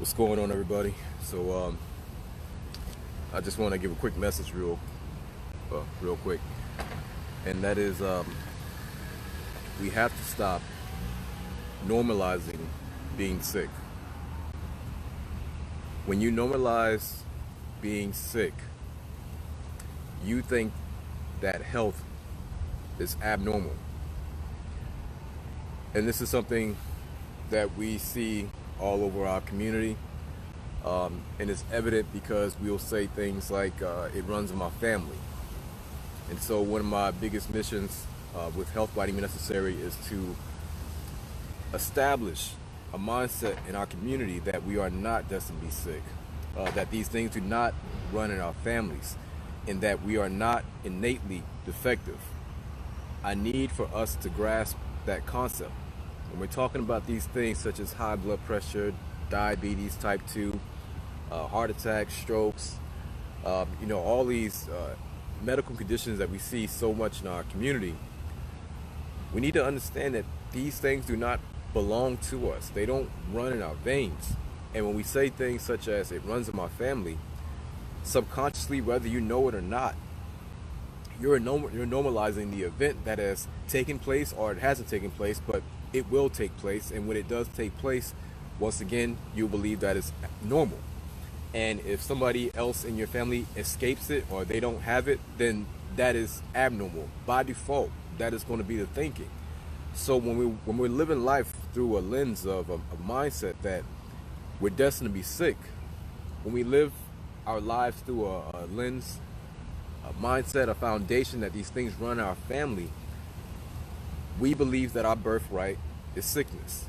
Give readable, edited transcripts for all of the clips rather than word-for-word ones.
What's going on, everybody? So I just want to give a quick message real quick, and that is we have to stop normalizing being sick. When you normalize being sick, you think that health is abnormal. And this is something that we see all over our community. And it's evident because we'll say things like, it runs in my family. And so one of my biggest missions with Health by Any Necessary is to establish a mindset in our community that we are not destined to be sick, that these things do not run in our families, and that we are not innately defective. I need for us to grasp that concept. When we're talking about these things such as high blood pressure, diabetes type 2, heart attacks, strokes, all these medical conditions that we see so much in our community, we need to understand that these things do not belong to us. They don't run in our veins. And when we say things such as it runs in my family, subconsciously, whether you know it or not, you're normalizing the event that has taken place, or it hasn't taken place, but it will take place. And when it does take place, once again, you believe that it's normal. And if somebody else in your family escapes it or they don't have it, then that is abnormal. By default, that is going to be the thinking. So when we're living life through a lens of a mindset that we're destined to be sick, when we live our lives through a lens, a mindset, a foundation that these things run our family, we believe that our birthright is sickness.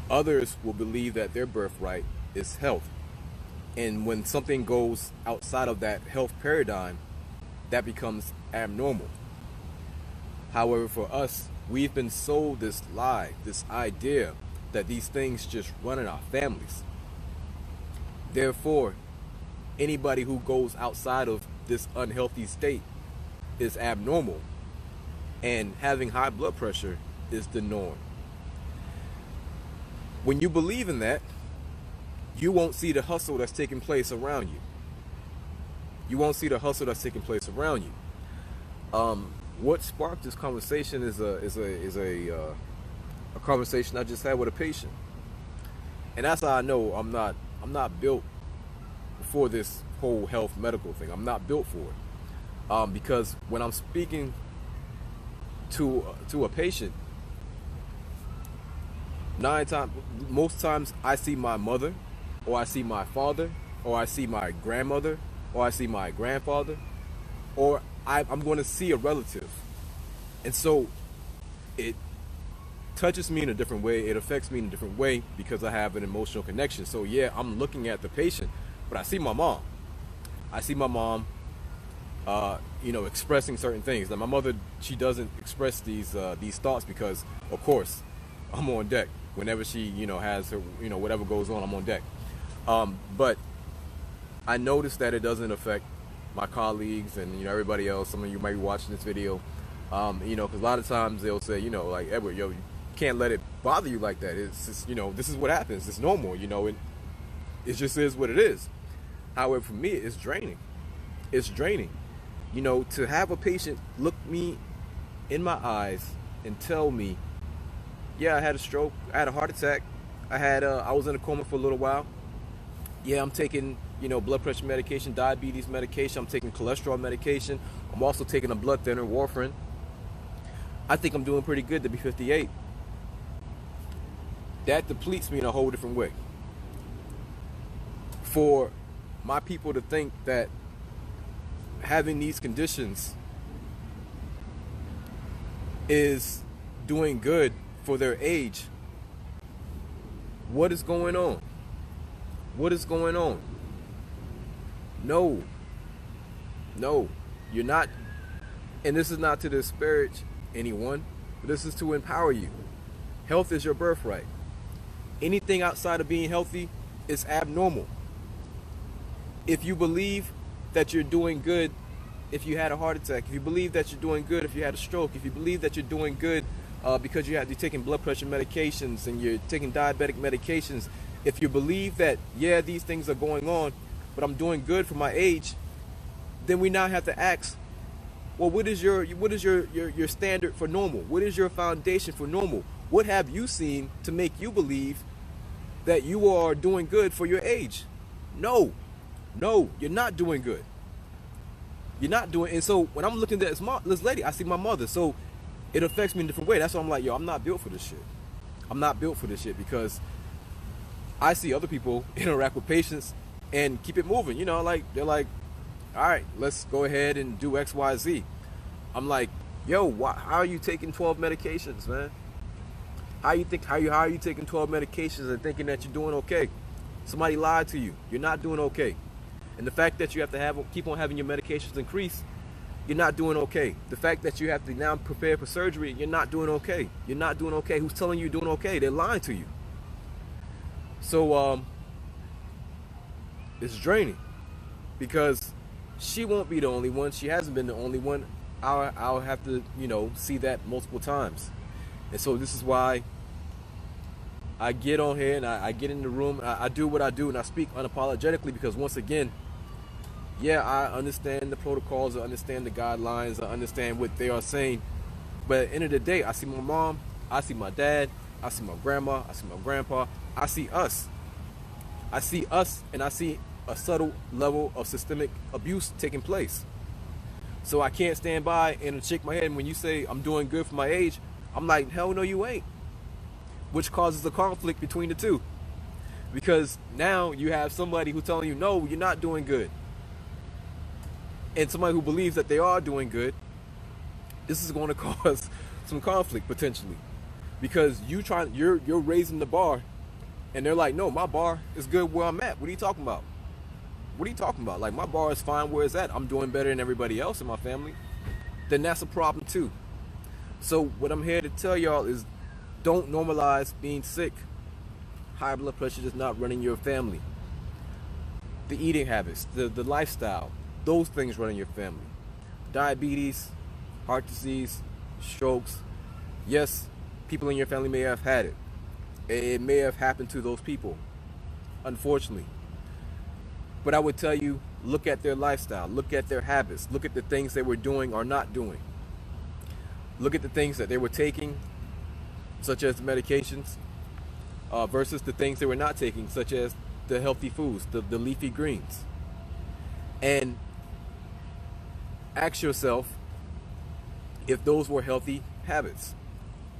Others will believe that their birthright is health. And when something goes outside of that health paradigm, that becomes abnormal. However, for us, we've been sold this lie, this idea that these things just run in our families. Therefore, anybody who goes outside of this unhealthy state is abnormal, and having high blood pressure is the norm. When you believe in that, you won't see the hustle that's taking place around you. You won't see the hustle that's taking place around you. What sparked this conversation is a conversation I just had with a patient, and that's how I know I'm not built for this whole health medical thing. I'm not built for it, because when I'm speaking to a patient, most times I see my mother, or I see my father, or I see my grandmother, or I see my grandfather, or I'm going to see a relative. And so it touches me in a different way. It affects me in a different way because I have an emotional connection. So yeah, I'm looking at the patient, but I see my mom. I see my mom, expressing certain things. Now my mother, she doesn't express these thoughts because, of course, I'm on deck. Whenever she, has her, whatever goes on, I'm on deck. But I noticed that it doesn't affect my colleagues and, everybody else. Some of you might be watching this video, because a lot of times they'll say, like, Edward, you can't let it bother you like that. It's just, this is what happens. It's normal, it just is what it is. However, for me, it's draining. It's draining, to have a patient look me in my eyes and tell me, yeah, I had a stroke, I had a heart attack, I was in a coma for a little while. Yeah, I'm taking, blood pressure medication, diabetes medication, I'm taking cholesterol medication, I'm also taking a blood thinner, warfarin. I think I'm doing pretty good to be 58. That depletes me in a whole different way. For my people to think that having these conditions is doing good for their age, what is going on? What is going on? No, you're not. And this is not to disparage anyone, but this is to empower you. Health is your birthright. Anything outside of being healthy is abnormal. If you believe that you're doing good if you had a heart attack, if you believe that you're doing good if you had a stroke, if you believe that you're doing good because you're taking blood pressure medications and you're taking diabetic medications, if you believe that, yeah, these things are going on, but I'm doing good for my age, then we now have to ask, well, what is your standard for normal? What is your foundation for normal? What have you seen to make you believe that you are doing good for your age? No, you're not doing good. You're not doing. And so when I'm looking at this lady, I see my mother. So it affects me in a different way. That's why I'm like, yo, I'm not built for this shit. I'm not built for this shit, because I see other people interact with patients and keep it moving. You know, like they're like, all right, let's go ahead and do X, Y, Z. I'm like, yo, how are you taking 12 medications, man? How are you taking 12 medications and thinking that you're doing okay? Somebody lied to you. You're not doing okay. And the fact that you have to keep on having your medications increase, you're not doing okay. The fact that you have to now prepare for surgery, you're not doing okay. You're not doing okay. Who's telling you you're doing okay? They're lying to you. So it's draining, because she won't be the only one. She hasn't been the only one. I'll have to, see that multiple times. And so this is why I get on here and I get in the room. I do what I do, and I speak unapologetically, because once again, yeah, I understand the protocols, I understand the guidelines, I understand what they are saying. But at the end of the day, I see my mom, I see my dad, I see my grandma, I see my grandpa, I see us. I see us, and I see a subtle level of systemic abuse taking place. So I can't stand by and shake my head. And when you say I'm doing good for my age, I'm like, hell no, you ain't. Which causes a conflict between the two. Because now you have somebody who's telling you, no, you're not doing good. And somebody who believes that they are doing good. This is going to cause some conflict potentially. Because you're raising the bar, and they're like, no, my bar is good where I'm at. What are you talking about? What are you talking about? Like, my bar is fine where it's at. I'm doing better than everybody else in my family. Then that's a problem too. So what I'm here to tell y'all is, don't normalize being sick. High blood pressure is not running your family. The eating habits, the lifestyle, those things run in your family. Diabetes, heart disease, strokes. Yes, people in your family may have had it. It may have happened to those people, unfortunately. But I would tell you, look at their lifestyle, look at their habits, look at the things they were doing or not doing. Look at the things that they were taking, such as the medications, versus the things they were not taking, such as the healthy foods, the leafy greens. And ask yourself if those were healthy habits,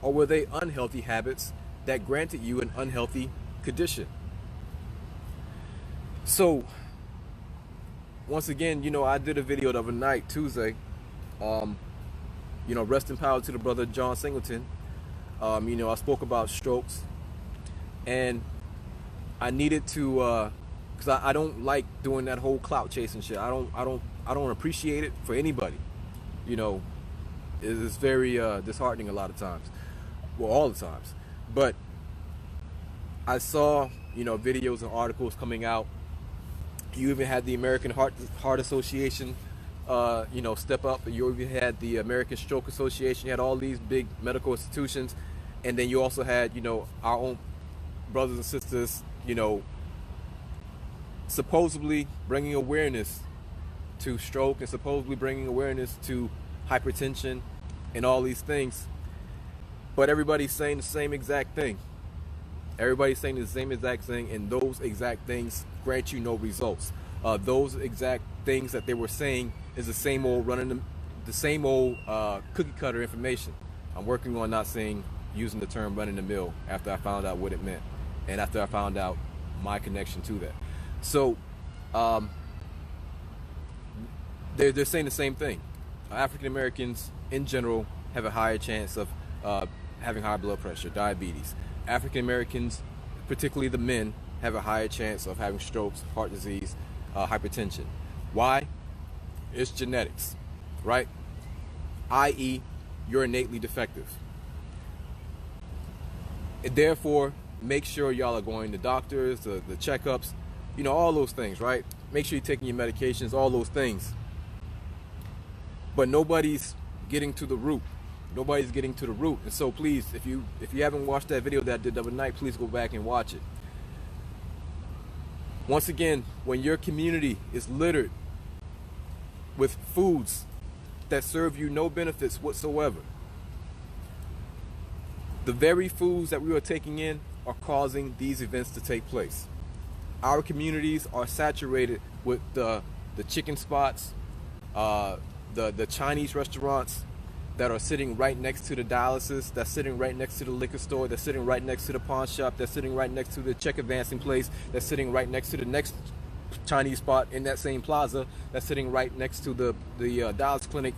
or were they unhealthy habits that granted you an unhealthy condition. So once again, I did a video the other night, Tuesday. Rest in power to the brother John Singleton. I spoke about strokes, and I needed to, because I don't like doing that whole clout chasing shit. I don't appreciate it for anybody. It's very disheartening a lot of times. Well, all the times. But I saw, videos and articles coming out. You even had the American Heart Association, step up. You even had the American Stroke Association. You had all these big medical institutions, and then you also had, our own brothers and sisters, supposedly bringing awareness to stroke and supposedly bringing awareness to hypertension and all these things. But everybody's saying the same exact thing. Everybody's saying the same exact thing, and those exact things grant you no results. Those exact things that they were saying is the same old cookie cutter information. I'm working on not using the term run in the mill after I found out what it meant, and after I found out my connection to that. So they're saying the same thing. African Americans in general have a higher chance of having high blood pressure, diabetes. African Americans, particularly the men, have a higher chance of having strokes, heart disease, hypertension. Why? It's genetics, right? I.e., you're innately defective. And therefore, make sure y'all are going to doctors, the checkups, all those things, right? Make sure you're taking your medications, all those things. But nobody's getting to the root. Nobody's getting to the root. And so please, if you haven't watched that video that I did the other night, please go back and watch it. Once again, when your community is littered with foods that serve you no benefits whatsoever, the very foods that we are taking in are causing these events to take place. Our communities are saturated with the chicken spots, the Chinese restaurants that are sitting right next to the dialysis, that's sitting right next to the liquor store, that's sitting right next to the pawn shop, that's sitting right next to the check advancing place, that's sitting right next to the next Chinese spot in that same plaza, that's sitting right next to the dialysis clinic.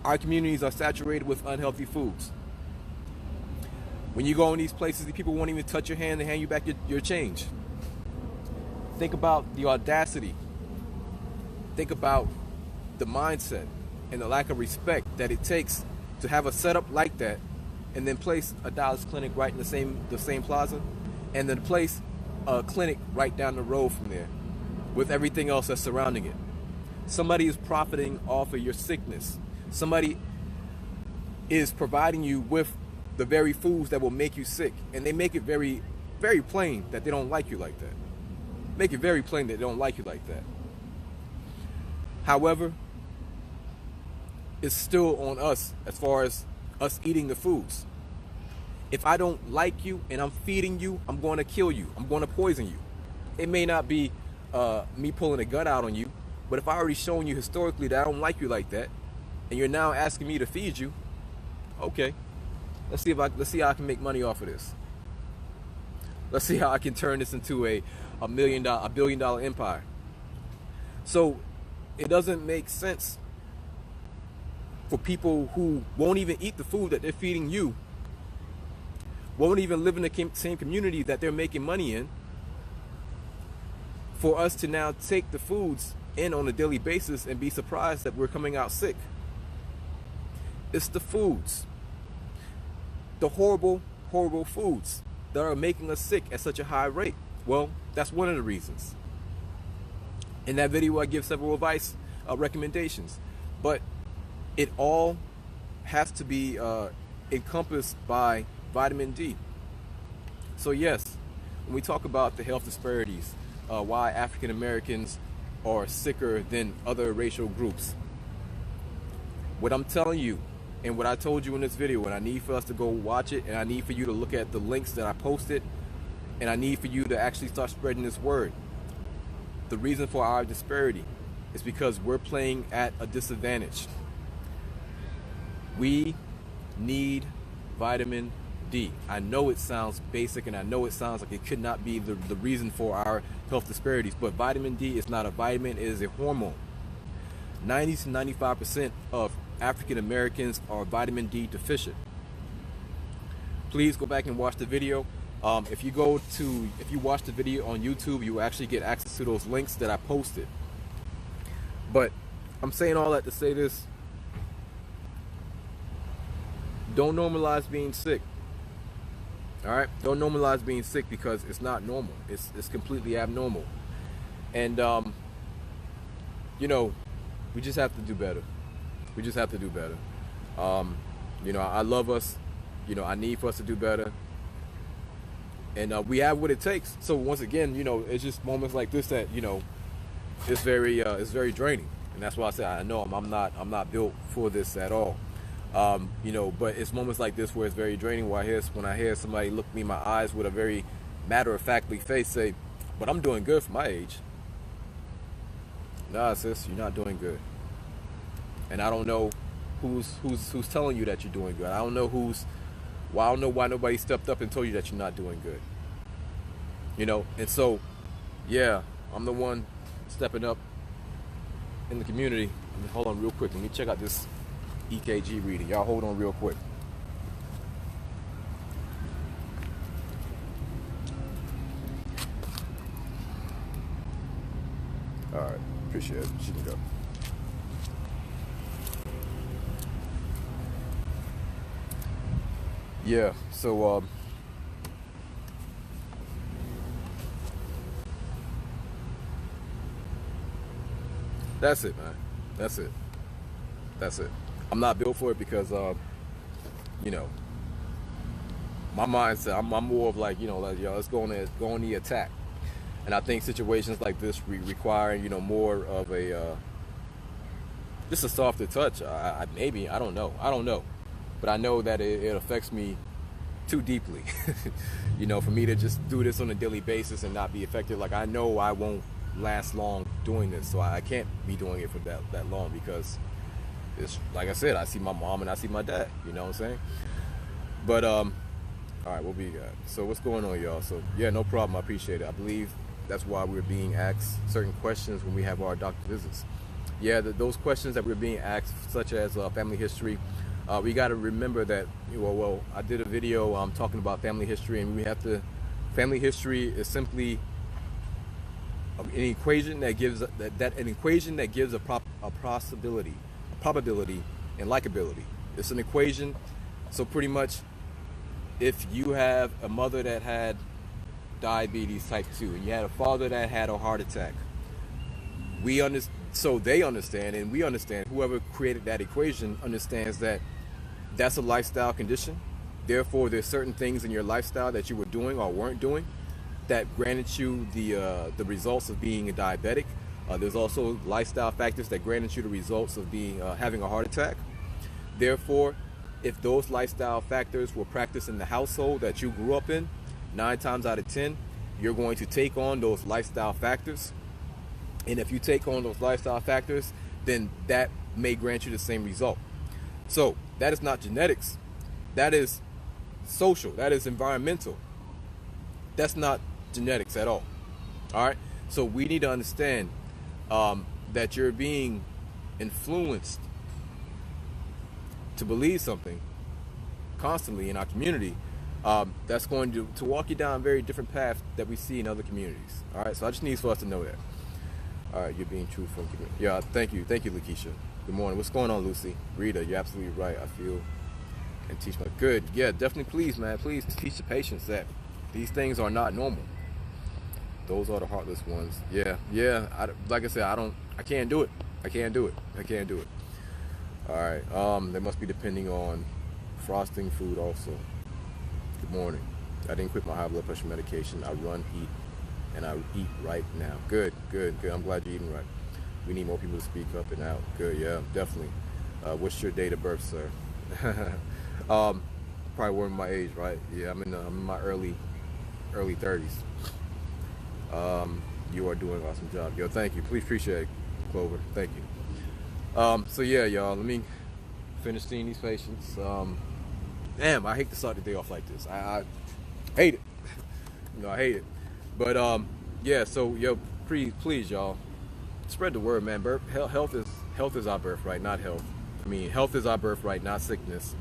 Our communities are saturated with unhealthy foods. When you go in these places, the people won't even touch your hand and hand you back your change. Think about the audacity. Think about the mindset and the lack of respect that it takes to have a setup like that, and then place a dialysis clinic right in the same plaza, and then place a clinic right down the road from there, with everything else that's surrounding it. Somebody is profiting off of your sickness. Somebody is providing you with the very foods that will make you sick, and they make it very, very plain that they don't like you like that. Make it very plain that they don't like you like that. However, it's still on us as far as us eating the foods. If I don't like you and I'm feeding you, I'm going to kill you. I'm going to poison you. It may not be me pulling a gun out on you, but if I already shown you historically that I don't like you like that, and you're now asking me to feed you, okay, let's see how I can make money off of this. Let's see how I can turn this into a $1 billion empire. So it doesn't make sense for people who won't even eat the food that they're feeding you, won't even live in the same community that they're making money in, for us to now take the foods in on a daily basis and be surprised that we're coming out sick. It's the foods, the horrible, horrible foods that are making us sick at such a high rate. Well, that's one of the reasons. In that video, I give several recommendations, but it all has to be encompassed by vitamin D. So yes, when we talk about the health disparities, why African Americans are sicker than other racial groups, what I'm telling you and what I told you in this video, and I need for us to go watch it, and I need for you to look at the links that I posted, and I need for you to actually start spreading this word. The reason for our disparity is because we're playing at a disadvantage. We need vitamin D. I know it sounds basic, and I know it sounds like it could not be the reason for our health disparities, but vitamin D is not a vitamin, it is a hormone. 90 to 95% of African Americans are vitamin D deficient. Please go back and watch the video. If you watch the video on YouTube, you will actually get access to those links that I posted. But I'm saying all that to say this: don't normalize being sick. All right, don't normalize being sick, because it's not normal. It's completely abnormal, and you know, we just have to do better. We just have to do better. You know, I love us. You know, I need for us to do better, and we have what it takes. So once again, you know, it's just moments like this that, you know, it's very draining, and that's why I say I know I'm not built for this at all. You know, but it's moments like this where it's very draining. When I hear somebody look me in my eyes with a very matter-of-factly face say, "But I'm doing good for my age." Nah, sis, you're not doing good. And I don't know who's telling you that you're doing good. I don't know why nobody stepped up and told you that you're not doing good. You know, and so, yeah, I'm the one stepping up in the community. Hold on real quick. Let me check out this EKG reading. Y'all hold on real quick. All right, appreciate it. She can go. Yeah, so that's it, man. That's it. I'm not built for it because you know, my mindset, I'm more of like, you know, like, yo, let's go on the attack. And I think situations like this require, you know, more of a just a softer touch. Maybe I don't know, but I know that it affects me too deeply. You know, for me to just do this on a daily basis and not be affected. Like, I know I won't last long doing this, so I can't be doing it for that long, because it's like I said, I see my mom and I see my dad. You know what I'm saying? But all right, what we got? So what's going on, y'all? So yeah, no problem. I appreciate it. I believe that's why we're being asked certain questions when we have our doctor visits. Yeah, those questions that we're being asked, such as family history, we got to remember that, well, I did a video talking about family history, and we have to, family history is simply an equation that gives a probability and likability. It's an equation. So pretty much, if you have a mother that had diabetes type 2 and you had a father that had a heart attack, so they understand, and we understand, whoever created that equation understands that that's a lifestyle condition. Therefore, there's certain things in your lifestyle that you were doing or weren't doing that granted you the results of being a diabetic. There's also lifestyle factors that granted you the results of being having a heart attack. Therefore, if those lifestyle factors were practiced in the household that you grew up in, 9 times out of 10, you're going to take on those lifestyle factors. And if you take on those lifestyle factors, then that may grant you the same result. So that is not genetics. That is social. That is environmental. That's not genetics at all. All right. So we need to understand that you're being influenced to believe something constantly in our community that's going to walk you down a very different path that we see in other communities. All right. So I just need for us to know that. All right, you're being truthful. Yeah, thank you, Lakeisha. Good morning. What's going on, Lucy? Rita, you're absolutely right. I feel and teach my good. Yeah, definitely. Please, man, please teach the patients that these things are not normal. Those are the heartless ones. Yeah. Like I said, I can't do it. I can't do it. All right. They must be depending on frosting food also. Good morning. I didn't quit my high blood pressure medication. I run, eat, and I eat right now. Good. I'm glad you're eating right. We need more people to speak up and out. Good, yeah, definitely. What's your date of birth, sir? Probably warning my age, right? Yeah, I'm in my early 30s. You are doing an awesome job. Yo, thank you. Please appreciate it, Clover. Thank you. So yeah, y'all, let me finish seeing these patients. Damn, I hate to start the day off like this. I hate it. I hate it. But yeah, so yo, please, y'all, spread the word, man. Health is our birthright, not health. I mean, health is our birthright, not sickness.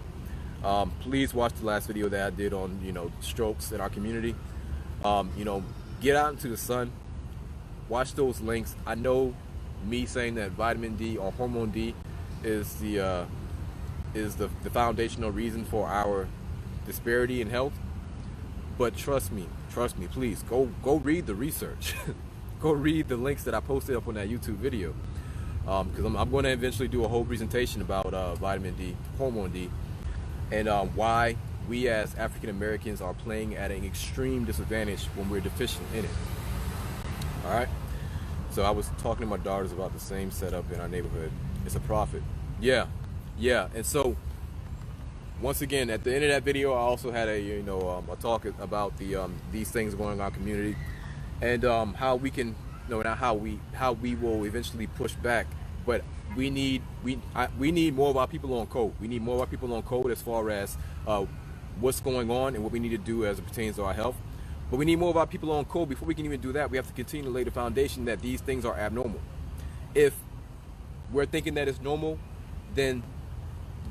Please watch the last video that I did on, strokes in our community. Get out into the sun. Watch those links. I know me saying that vitamin D or hormone D is the foundational reason for our disparity in health. But trust me, please, go read the research. Go read the links that I posted up on that YouTube video. Because I'm going to eventually do a whole presentation about vitamin D, hormone D, and why we as African Americans are playing at an extreme disadvantage when we're deficient in it. All right. So I was talking to my daughters about the same setup in our neighborhood. It's a profit. Yeah. And so once again, at the end of that video, I also had a talk about these things going on in our community, and how we can, how we will eventually push back. But we need more of our people on code. We need more of our people on code as far as what's going on and what we need to do as it pertains to our health. But we need more of our people on code. Before we can even do that, we have to continue to lay the foundation that these things are abnormal. If we're thinking that it's normal, then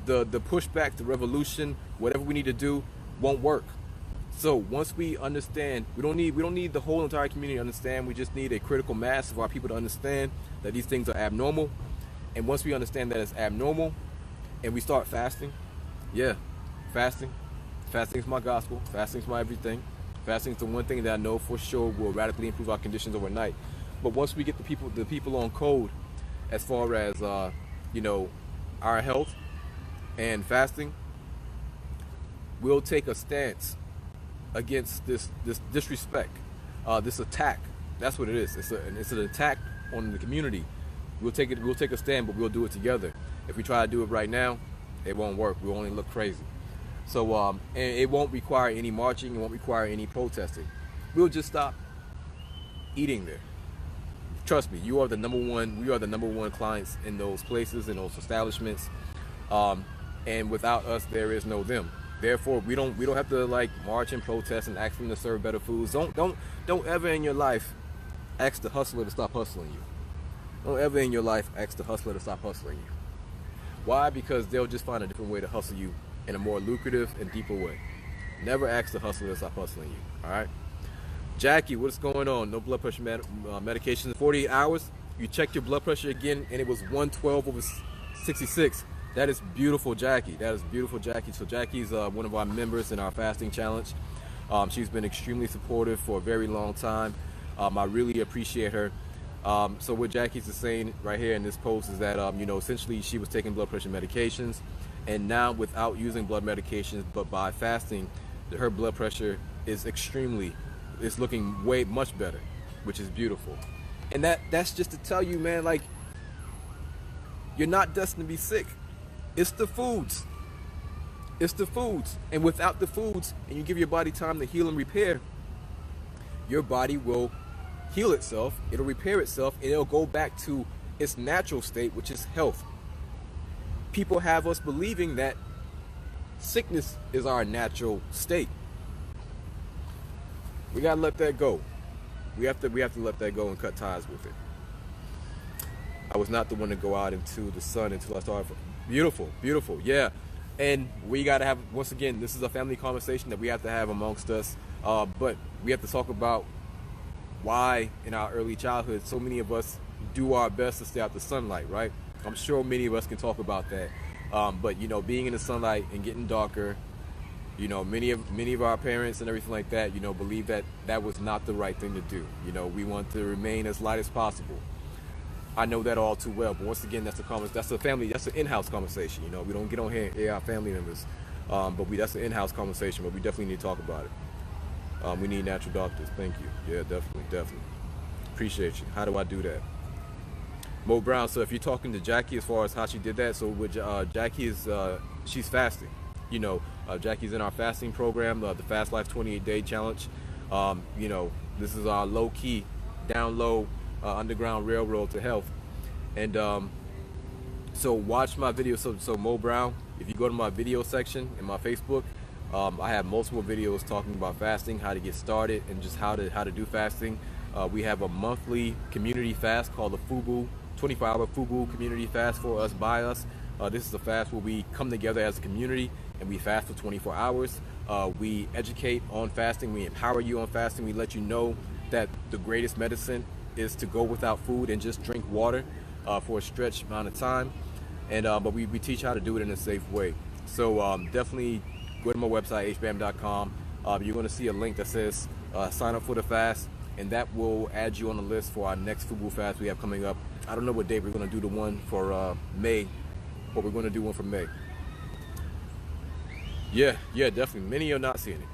the pushback, the revolution, whatever we need to do won't work. So once we understand, we don't need the whole entire community to understand. We just need a critical mass of our people to understand that these things are abnormal. And once we understand that it's abnormal, and we start fasting, fasting is my gospel. Fasting is my everything. Fasting is the one thing that I know for sure will radically improve our conditions overnight. But once we get the people on code, as far as our health and fasting, we'll take a stance against this disrespect, this attack. That's what it is. It's an attack on the community. We'll take a stand, but we'll do it together. If we try to do it right now, it won't work. We'll only look crazy. So and it won't require any marching. It won't require any protesting. We'll just stop eating there. Trust me, we are the number one clients in those places, in those establishments. And without us, there is no them. Therefore, we don't have to like march and protest and ask them to serve better foods. Don't ever in your life ask the hustler to stop hustling you. Don't ever in your life ask the hustler to stop hustling you. Why? Because they'll just find a different way to hustle you in a more lucrative and deeper way. Never ask the hustler to stop hustling you. All right, Jackie, what's going on? No blood pressure medications in 48 hours. You checked your blood pressure again, and it was 112/66. That is beautiful, Jackie. That is beautiful, Jackie. So Jackie's one of our members in our fasting challenge. She's been extremely supportive for a very long time. I really appreciate her. So what Jackie's saying right here in this post is that, essentially she was taking blood pressure medications, and now without using blood medications, but by fasting, her blood pressure is it's looking much better, which is beautiful. And that's just to tell you, man, like, you're not destined to be sick. It's the foods. It's the foods. And without the foods, and you give your body time to heal and repair, your body will heal itself, it'll repair itself, and it'll go back to its natural state, which is health. People have us believing that sickness is our natural state. We gotta let that go. We have to let that go and cut ties with it. I was not the one to go out into the sun until I started. Beautiful, yeah. And we gotta have, once again, this is a family conversation that we have to have amongst us. But we have to talk about why in our early childhood so many of us do our best to stay out the sunlight, right? I'm sure many of us can talk about that. But being in the sunlight and getting darker, many of our parents and everything like that, believe that was not the right thing to do. We want to remain as light as possible. I know that all too well, but once again, that's an in-house conversation. We don't get on here and air our family members, but that's an in-house conversation. But we definitely need to talk about it. We need natural doctors. Thank you. Yeah, definitely. Appreciate you. How do I do that? Mo Brown. So if you're talking to Jackie as far as how she did that, so with Jackie is she's fasting. Jackie's in our fasting program, the Fast Life 28-day challenge. This is our low-key, down low, underground railroad to health. And so watch my video. So Mo Brown, if you go to my video section in my Facebook, I have multiple videos talking about fasting, how to get started, and just how to do fasting. We have a monthly community fast called the FUBU, 24-hour FUBU community fast for us, by us. This is a fast where we come together as a community and we fast for 24 hours. We educate on fasting. We empower you on fasting. We let you know that the greatest medicine is to go without food and just drink water for a stretched amount of time. And but we teach how to do it in a safe way. So definitely go to my website, H-BAMN.com. You're going to see a link that says sign up for the fast, and that will add you on the list for our next FUBU fast we have coming up. I don't know what date we're going to do the one for May, but we're going to do one for May. Yeah, definitely. Many are not seeing it.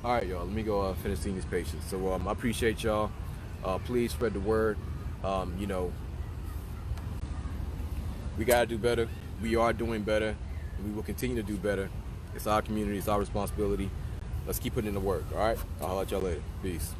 All right, y'all. Let me go finish seeing these patients. So I appreciate y'all. Please spread the word. We got to do better. We are doing better. And we will continue to do better. It's our community. It's our responsibility. Let's keep putting in the work. All right? I'll let y'all later. Peace.